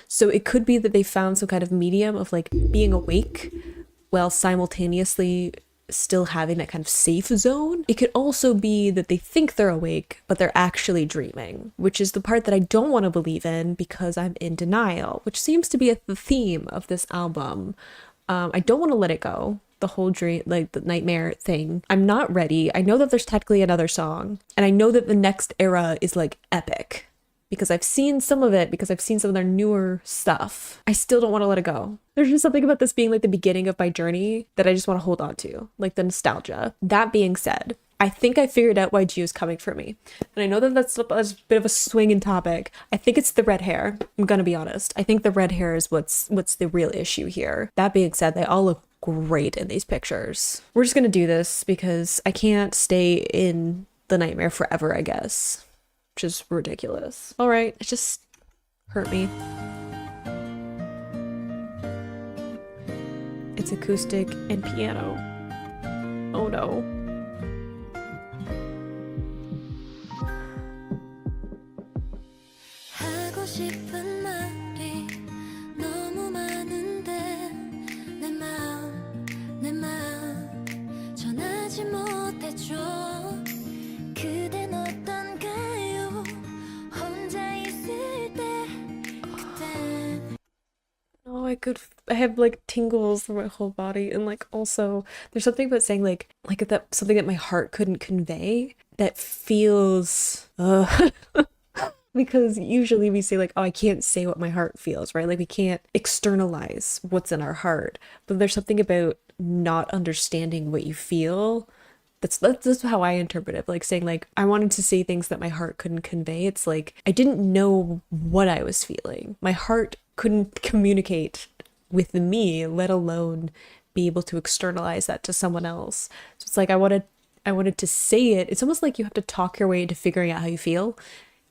S1: So it could be that they found some kind of medium of like being awake while simultaneously still having that kind of safe zone. It could also be that they think they're awake, but they're actually dreaming, which is the part that I don't want to believe in because I'm in denial, which seems to be the theme of this album. I don't want to let it go. The whole dream, like the nightmare thing. I'm not ready. I know that there's technically another song, and I know that the next era is like epic, because I've seen some of it, because I've seen some of their newer stuff. I still don't want to let it go. There's just something about this being like the beginning of my journey that I just want to hold on to, like the nostalgia. That being said, I think I figured out why Gio's coming for me. And I know that that's a bit of a swinging topic. I think it's the red hair. I'm gonna be honest. I think the red hair is what's the real issue here. That being said, they all look great in these pictures. We're just gonna do this because I can't stay in the nightmare forever, I guess, which is ridiculous. All right, it just hurt me. It's acoustic and piano. Oh no.
S3: 하고 싶은 말이 너무 많은데 내 마음 전하지 못했죠. 그댄 어떤가요? 혼자 있을 때 그땐
S1: Oh, I have like tingles through my whole body, and like also there's something about saying like that something that my heart couldn't convey that feels because usually we say like, oh, I can't say what my heart feels, right? Like we can't externalize what's in our heart, but there's something about not understanding what you feel. That's how I interpret it. Like saying like I wanted to say things that my heart couldn't convey. It's like I didn't know what I was feeling. My heart couldn't communicate with me, let alone be able to externalize that to someone else. So it's like I wanted to say it. It's almost like you have to talk your way into figuring out how you feel.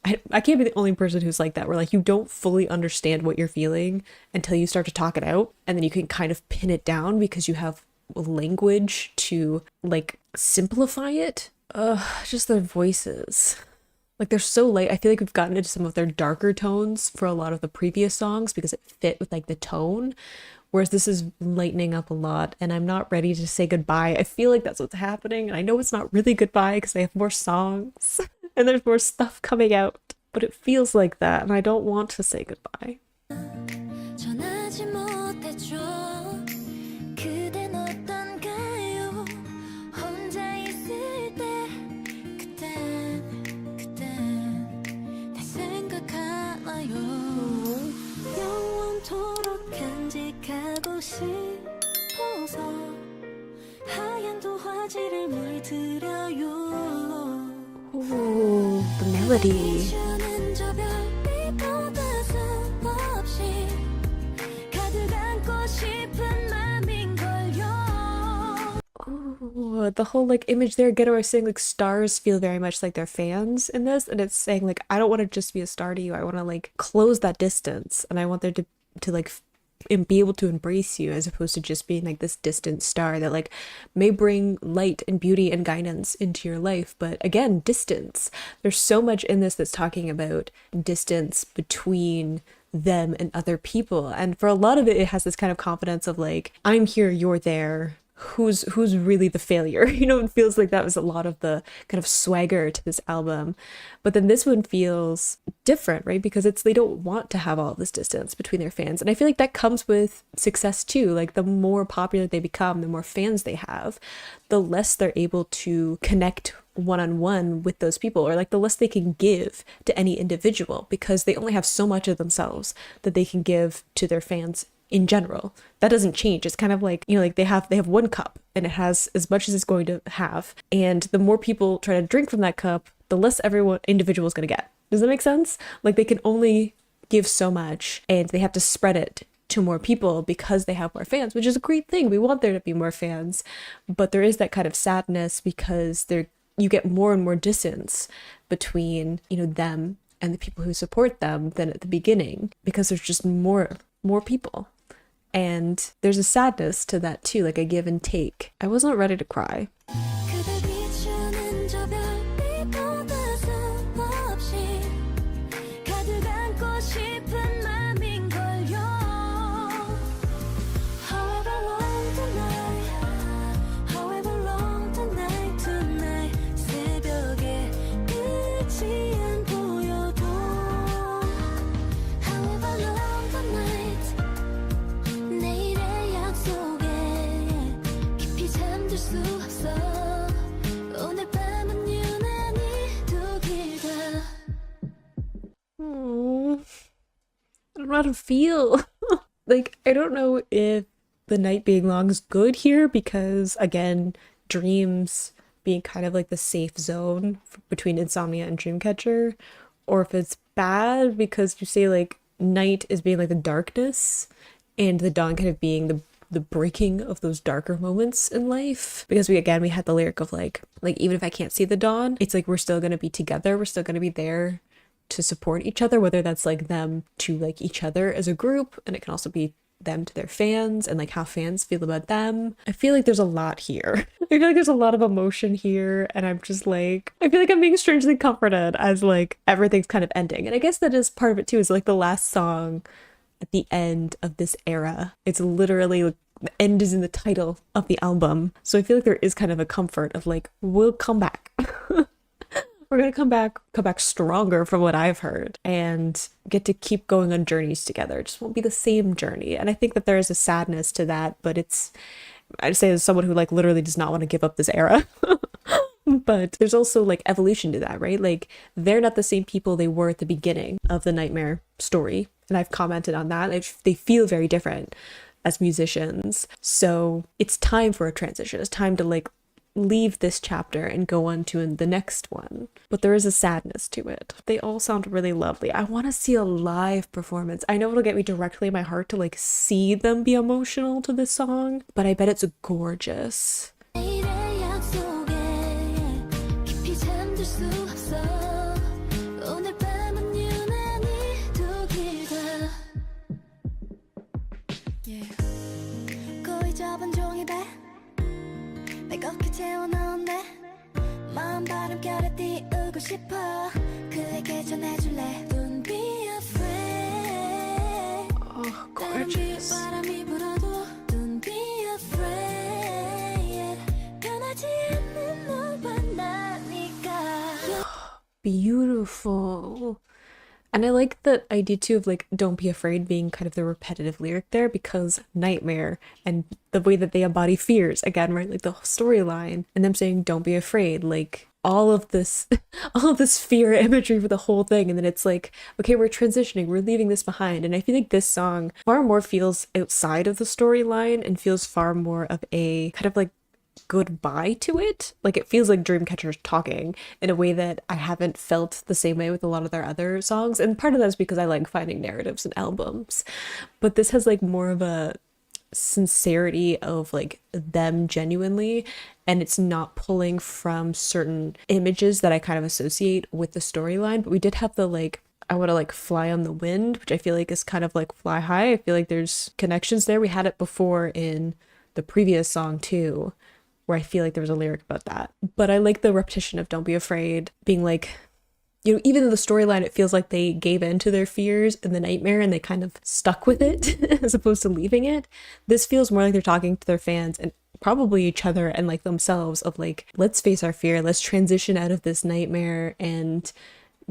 S1: I can't be the only person who's like that, where like you don't fully understand what you're feeling until you start to talk it out, and then you can kind of pin it down because you have language to like simplify it. Just their voices. Like they're so light. I feel like we've gotten into some of their darker tones for a lot of the previous songs because it fit with like the tone. Whereas this is lightening up a lot, and I'm not ready to say goodbye. I feel like that's what's happening. And I know it's not really goodbye because they have more songs and there's more stuff coming out, but it feels like that. And I don't want to say goodbye.
S3: 전하지 못했죠. 그댄 어떤가요? 혼자 있을 때 그땐 내 생각하나요? 영원토록 간직하고 싶어서 하얀 도화지를 물들여요.
S1: Ooh, the melody.
S3: 비추는 저 별빛보다 수없이 가득 안고 싶은 맘인걸요.
S1: Ooh, the whole like image there, Ghetto are saying like stars feel very much like they're fans in this, and it's saying like I don't want to just be a star to you. I want to like close that distance, and I want there to like and be able to embrace you, as opposed to just being like this distant star that like may bring light and beauty and guidance into your life, but again, distance. There's so much in this that's talking about distance between them and other people, and for a lot of it, it has this kind of confidence of like, I'm here, you're there. Who's really the failure? You know, it feels like that was a lot of the kind of swagger to this album. But then this one feels different, right? Because it's they don't want to have all this distance between their fans. And I feel like that comes with success too. Like the more popular they become, the more fans they have, the less they're able to connect one-on-one with those people, or like the less they can give to any individual, because they only have so much of themselves that they can give to their fans in general. That doesn't change. It's kind of like, you know, like they have one cup and it has as much as it's going to have, and the more people try to drink from that cup, the less individual is going to get. Does that make sense? Like they can only give so much, and they have to spread it to more people because they have more fans, which is a great thing. We want there to be more fans, but there is that kind of sadness because you get more and more distance between, you know, them and the people who support them than at the beginning, because there's just more people. And there's a sadness to that too, like a give and take. I wasn't ready to cry.
S3: 그대 비추는 저 별빛보다 수없이 가득 안고 싶은 맘인걸요. However long tonight 새벽에 끝이 안 보여도 However long the night 내일의 약속에 깊이 잠들 수 없어. 오늘 밤은 유난히 또 길다.
S1: I don't know how to feel. Like, I don't know if the night being long is good here, because again, dreams being kind of like the safe zone between insomnia and dreamcatcher, or if it's bad because you say like night is being like the darkness and the dawn kind of being the breaking of those darker moments in life, because we had the lyric of like even if I can't see the dawn, it's like we're still going to be together, we're still going to be there to support each other, whether that's like them to like each other as a group, and it can also be them to their fans and like how fans feel about them. I feel like there's a lot here. I feel like there's a lot of emotion here, and I'm just like, I feel like I'm being strangely comforted as like everything's kind of ending. And I guess that is part of it too, is like the last song at the end of this era. It's literally like, the end is in the title of the album. So I feel like there is kind of a comfort of like, we'll come back. We're gonna come back stronger from what I've heard, and get to keep going on journeys together. It just won't be the same journey. And I think that there is a sadness to that, but I'd say as someone who like literally does not want to give up this era. But there's also like evolution to that, right? Like they're not the same people they were at the beginning of the Nightmare story. And I've commented on that. They feel very different as musicians. So it's time for a transition. It's time to like leave this chapter and go on to the next one. But there is a sadness to it. They all sound really lovely. I want to see a live performance. I know it'll get me directly in my heart to like see them be emotional to this song, but I bet it's gorgeous.
S3: 내일의 약속에 깊이 잠들 수 없어 오늘 밤은 유난히 더 길다 거의 접은 종이배 매겁게 채워넣었네 마음 바람결에 띄우고 싶어 그에게 전해줄래 Don't be afraid
S1: Oh, gorgeous.
S3: 바람이 불어도 Don't be afraid 변하지 않는 너와 나니까
S1: Beautiful. And I like the idea too of like don't be afraid being kind of the repetitive lyric there, because Nightmare and the way that they embody fears again, right? Like the storyline and them saying don't be afraid, like all of this fear imagery for the whole thing. And then it's like, okay, we're transitioning, we're leaving this behind. And I feel like this song far more feels outside of the storyline and feels far more of a kind of like goodbye to it. Like it feels like Dreamcatcher's talking in a way that I haven't felt the same way with a lot of their other songs. And part of that is because I like finding narratives in albums. But this has like more of a sincerity of like them genuinely, and it's not pulling from certain images that I kind of associate with the storyline. But we did have the like, I want to like fly on the wind, which I feel like is kind of like fly high. I feel like there's connections there. We had it before in the previous song too, where I feel like there was a lyric about that. But I like the repetition of don't be afraid being like, you know, even in the storyline, it feels like they gave in to their fears in the Nightmare and they kind of stuck with it as opposed to leaving it. This feels more like they're talking to their fans and probably each other and like themselves of like, let's face our fear, let's transition out of this nightmare and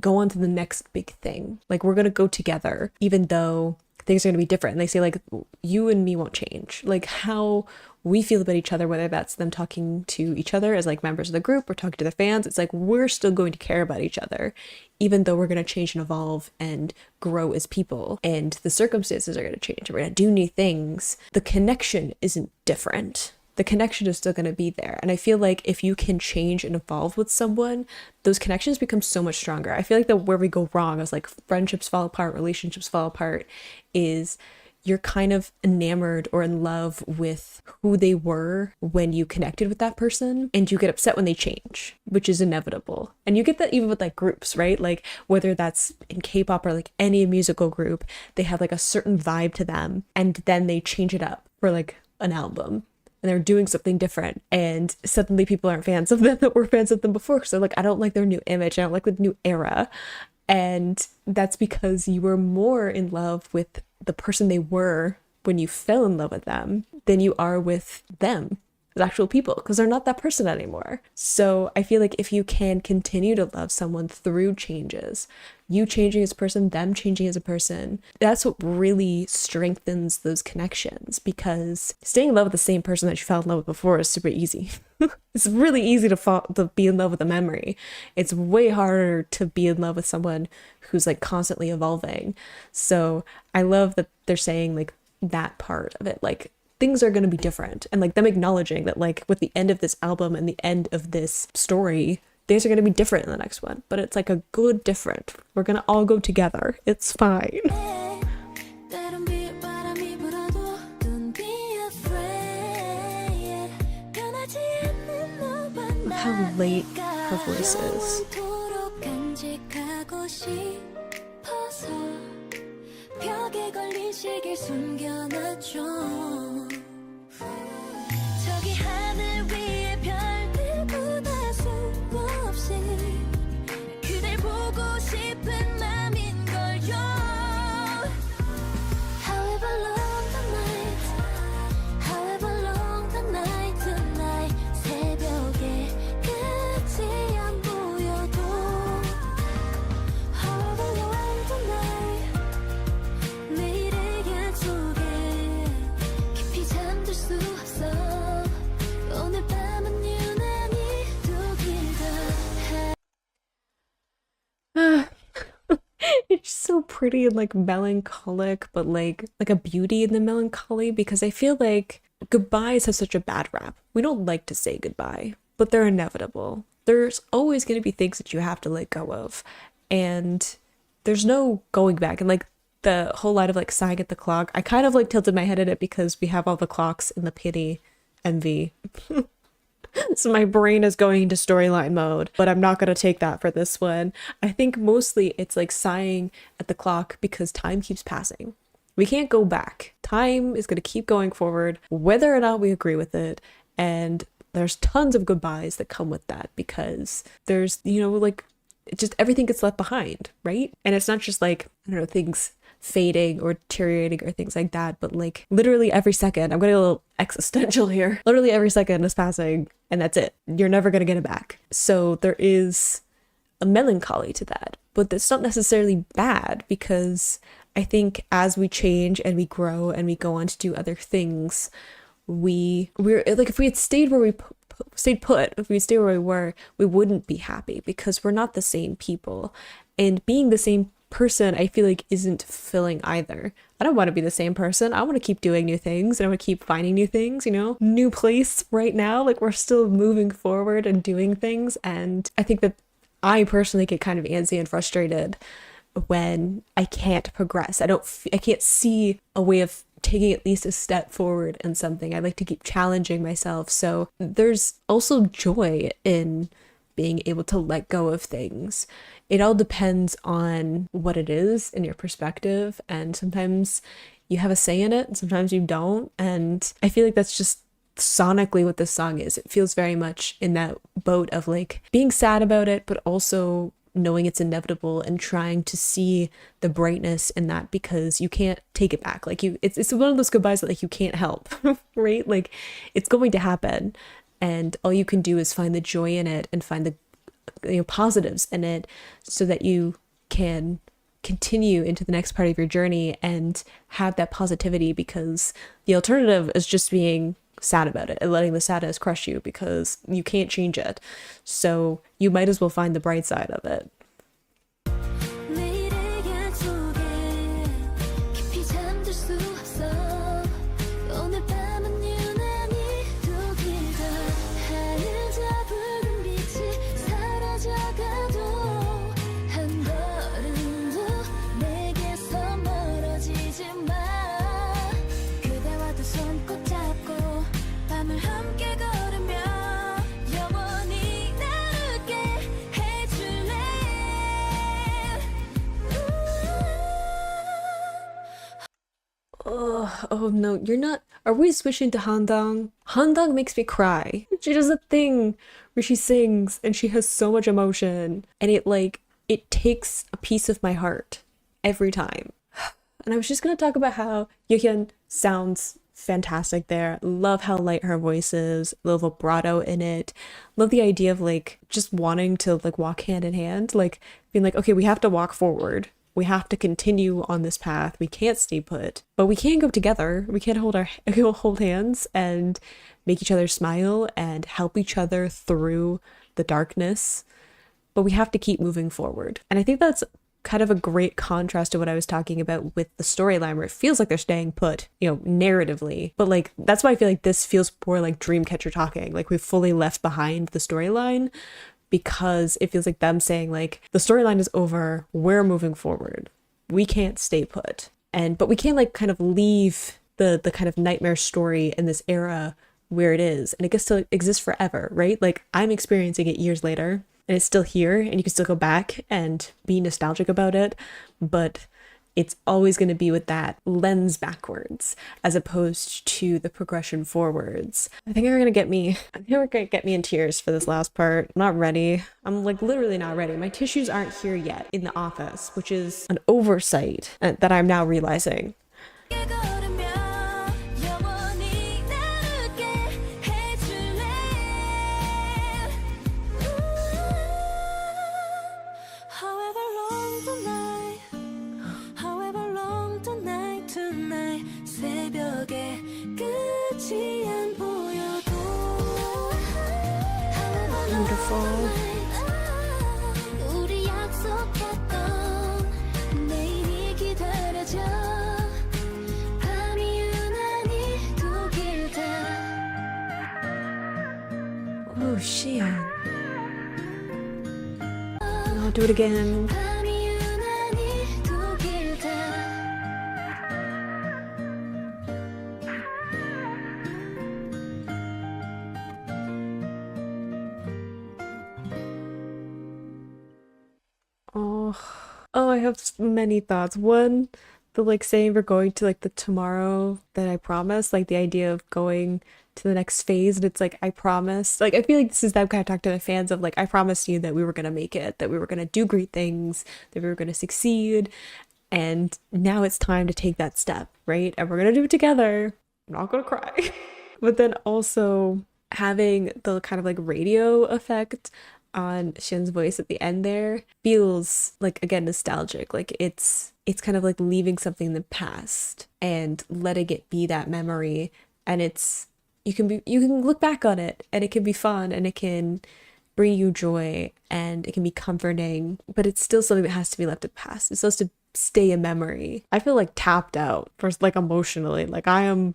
S1: go on to the next big thing. Like we're gonna go together, even though things are gonna be different. And they say like, you and me won't change. Like how we feel about each other, whether that's them talking to each other as like members of the group or talking to their fans, it's like we're still going to care about each other, even though we're going to change and evolve and grow as people, and the circumstances are going to change. We're going to do new things. The connection isn't different. The connection is still going to be there. And I feel like if you can change and evolve with someone, those connections become so much stronger. I feel like that where we go wrong is like friendships fall apart, relationships fall apart, is you're kind of enamored or in love with who they were when you connected with that person, and you get upset when they change, which is inevitable. And you get that even with like groups, right? Like whether that's in K-pop or like any musical group, they have like a certain vibe to them, and then they change it up for like an album. And they're doing something different, and suddenly people aren't fans of them that were fans of them before. So like, I don't like their new image. I don't like the new era. And that's because you were more in love with the person they were when you fell in love with them than you are with them as actual people, because they're not that person anymore. So I feel like if you can continue to love someone through changes, you changing as a person, them changing as a person, that's what really strengthens those connections, because staying in love with the same person that you fell in love with before is super easy. It's really easy to be in love with a memory. It's way harder to be in love with someone who's like constantly evolving. So I love that they're saying like that part of it, like things are going to be different, and like them acknowledging that like with the end of this album and the end of this story, things are going to be different in the next one, but it's like a good different. We're going to all go together. It's fine.
S3: 때론 바람이 불어도 Don't be afraid
S1: how light her voice is.
S3: 영원토록 간직하고 싶어서 벽에 걸린 시계 숨겨놨죠. 저기 하늘 위에 별들보다 수없이 그댈 보고 싶은 맘인걸요. However long the night, however long the night tonight, 새벽에 끝이 안 보여도 However long the night, 내일의 약속에 깊이 잠들 수 없어. 오늘 밤은 유난히 또 길다.
S1: It's so pretty and like melancholic, but like a beauty in the melancholy, because I feel like goodbyes have such a bad rap. We don't like to say goodbye, but they're inevitable. There's always going to be things that you have to let go of, and there's no going back. And like the whole line of like sighing at the clock, I kind of like tilted my head at it because we have all the clocks in the Piri MV. So my brain is going into storyline mode, but I'm not going to take that for this one. I think mostly it's like sighing at the clock because time keeps passing. We can't go back. Time is going to keep going forward, whether or not we agree with it. And there's tons of goodbyes that come with that, because there's, you know, like just everything gets left behind, right? And it's not just like, I don't know, things fading or deteriorating or things like that, but like literally every second, I'm getting a little existential here, literally every second is passing and that's it. You're never going to get it back. So there is a melancholy to that, but that's not necessarily bad, because I think as we change and we grow and we go on to do other things, we're like, if we had stayed where we stayed put, if we stayed where we were, we wouldn't be happy, because we're not the same people. And being the same person, I feel like, isn't fulfilling either. I don't want to be the same person. I want to keep doing new things, and I want to keep finding new things, you know? New place right now, like we're still moving forward and doing things. And I think that I personally get kind of antsy and frustrated when I can't progress. I can't see a way of taking at least a step forward in something. I like to keep challenging myself. So there's also joy in being able to let go of things. It all depends on what it is and your perspective, and sometimes you have a say in it and sometimes you don't. And I feel like that's just sonically what this song is. It feels very much in that boat of like being sad about it, but also knowing it's inevitable and trying to see the brightness in that, because you can't take it back. Like it's one of those goodbyes that like you can't help, right? Like it's going to happen, and all you can do is find the joy in it and find the, you know, positives in it, so that you can continue into the next part of your journey and have that positivity, because the alternative is just being sad about it and letting the sadness crush you, because you can't change it. So you might as well find the bright side of it.
S3: 내일의 약속에 깊이 잠들 수 없어. 오늘 밤은 유난히 또 길다. 하늘저 붉은 빛이 사라져가도 한 걸음도 내게서 멀어지지 마. 그대와 두 손 꼭 잡고 밤을 함께 걸으며 영원히 나누게 해줄래.
S1: Oh no, you're not. Are we switching to Handang? Handang makes me cry. She does a thing where she sings and she has so much emotion, and it takes a piece of my heart every time. And I was just gonna talk about how Yehyun sounds fantastic there. Love how light her voice is, little vibrato in it. Love the idea of like just wanting to like walk hand in hand, like being like, okay, we have to walk forward. We have to continue on this path. We can't stay put, but we can go together. We can hold hands and make each other smile and help each other through the darkness. But we have to keep moving forward. And I think that's kind of a great contrast to what I was talking about with the storyline, where it feels like they're staying put, you know, narratively. But like, that's why I feel like this feels more like Dreamcatcher talking. Like we've fully left behind the storyline, because it feels like them saying like, the storyline is over, we're moving forward. We can't stay put. But we can't like kind of leave the kind of nightmare story in this era where it is and it can still exist forever, right? Like I'm experiencing it years later and it's still here and you can still go back and be nostalgic about it, but it's always going to be with that lens backwards as opposed to the progression forwards. I think they're going to get me in tears for this last part. I'm not ready. I'm like literally not ready. My tissues aren't here yet in the office, which is an oversight that I'm now realizing. Beautiful. Oh shit. I'll do it again. Oh, I have many thoughts. One, the like saying we're going to like the tomorrow that I promised, like the idea of going to the next phase, and it's like I promised. Like I feel like this is that kind of talk to the fans of like I promised you that we were gonna make it, that we were gonna do great things, that we were gonna succeed, and now it's time to take that step, right? And we're gonna do it together. I'm not gonna cry. But then also having the kind of like radio effect on Shin's voice at the end there feels like, again, nostalgic. Like it's kind of like leaving something in the past and letting it be that memory, and you can look back on it and it can be fun and it can bring you joy and it can be comforting, but it's still something that has to be left in the past. It's supposed to stay a memory. I feel like tapped out first, like emotionally. Like I'm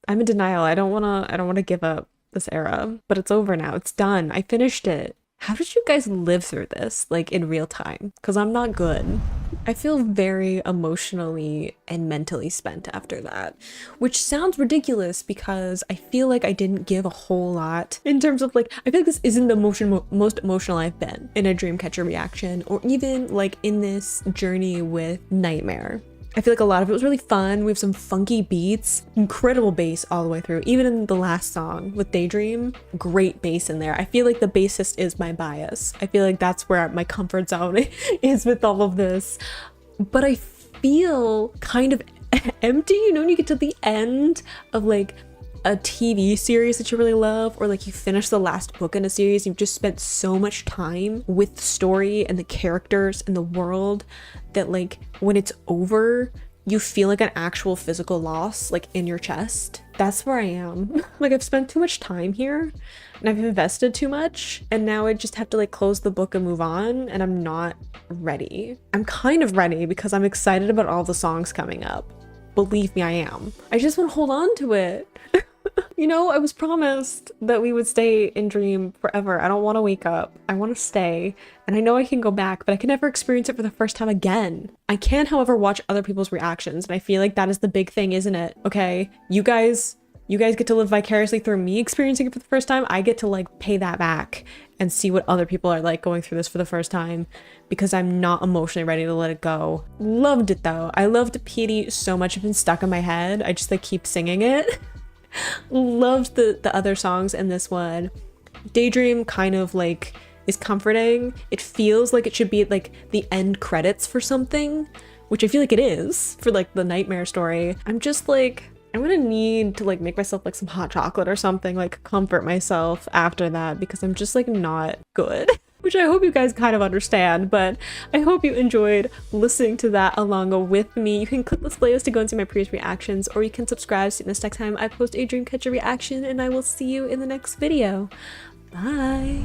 S1: in denial. I don't wanna give up this era, but it's over now. It's done. I finished it. How did you guys live through this, like in real time? Because I'm not good. I feel very emotionally and mentally spent after that, which sounds ridiculous because I feel like I didn't give a whole lot in terms of like, I feel like this isn't the most emotional I've been in a Dreamcatcher reaction, or even like in this journey with Nightmare. I feel like a lot of it was really fun. We have some funky beats, incredible bass all the way through. Even in the last song with Daydream, great bass in there. I feel like the bassist is my bias. I feel like that's where my comfort zone is with all of this. But I feel kind of empty, you know, when you get to the end of like a TV series that you really love, or like you finish the last book in a series, you've just spent so much time with the story and the characters and the world that like when it's over, you feel like an actual physical loss like in your chest. That's where I am. Like I've spent too much time here and I've invested too much, and now I just have to like close the book and move on, and I'm not ready. I'm kind of ready because I'm excited about all the songs coming up. Believe me, I am. I just want to hold on to it. You know, I was promised that we would stay in Dream forever. I don't want to wake up. I want to stay. And I know I can go back, but I can never experience it for the first time again. I can, however, watch other people's reactions. And I feel like that is the big thing, isn't it? Okay, you guys get to live vicariously through me experiencing it for the first time. I get to like pay that back and see what other people are like going through this for the first time, because I'm not emotionally ready to let it go. Loved it though. I loved Piri so much. It's been stuck in my head. I just like keep singing it. Loved the other songs in this one. Daydream kind of like is comforting. It feels like it should be like the end credits for something, which I feel like it is for like the Nightmare story. I'm just like, I'm gonna need to like make myself like some hot chocolate or something, like comfort myself after that, because I'm just like not good. Which I hope you guys kind of understand, but I hope you enjoyed listening to that along with me. You can click this playlist to go and see my previous reactions, or you can subscribe so this next time I post a Dreamcatcher reaction, and I will see you in the next video. Bye!